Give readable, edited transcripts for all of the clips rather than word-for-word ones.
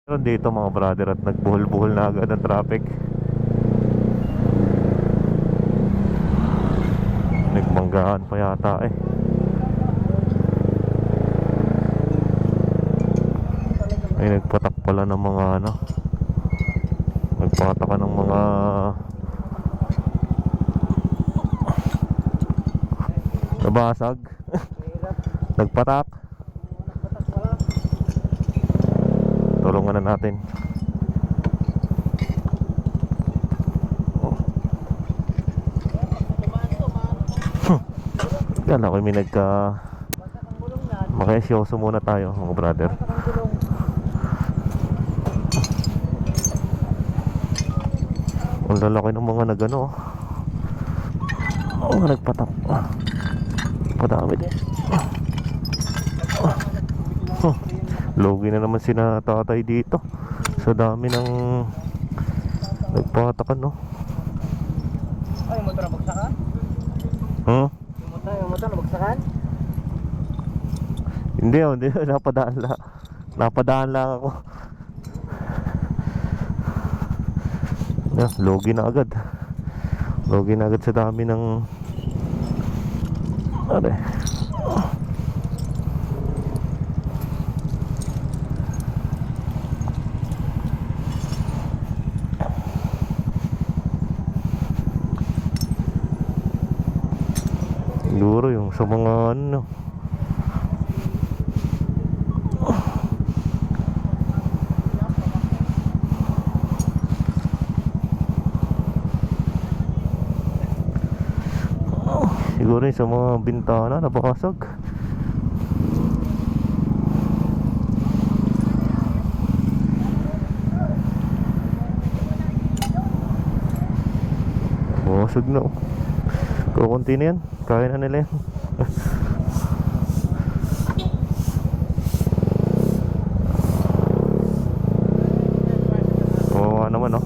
Meron dito mga brother at nagbuhol-buhol na agad ang traffic. Nagmanggahan pa yata eh. Ay nagpatak pala ng mga ano. Nagpataka ng mga nabasag. Nagpatak. Tulungan na natin. Yan ako may makesyoso muna tayo mga brother. Ang lalaki ng mga nagano. Mga nagpatak. Padami din. Logi na naman sina tatay dito. Sa dami ng nagpatakan no. Ay, motor na bagsakan? Yung motor na bagsakan? Hindi napadaan lang ako. Logi na agad sa dami ng ano eh. Siguro yung sa mga ano siguro yung sa mga bintana nabakasag. Basag na oh. Kukunti na yan. Kaya na nila yan. Kawawa naman oh.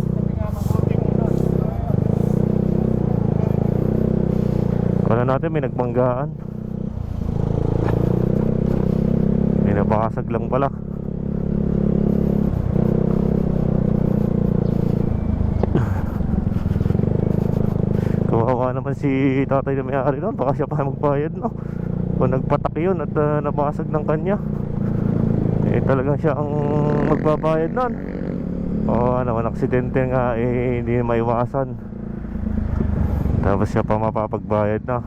Kala natin may nagmanggaan. May nabasag lang pala. Kawawa naman si tatay na may-ari doon. Baka siya pa magbayad no. Kung nagpatak yun at nabasag ng kanya, eh talagang siya ang magbabayad nun. Oo naman, aksidente nga eh, hindi maiwasan. Tapos siya pa mapapagbayad na.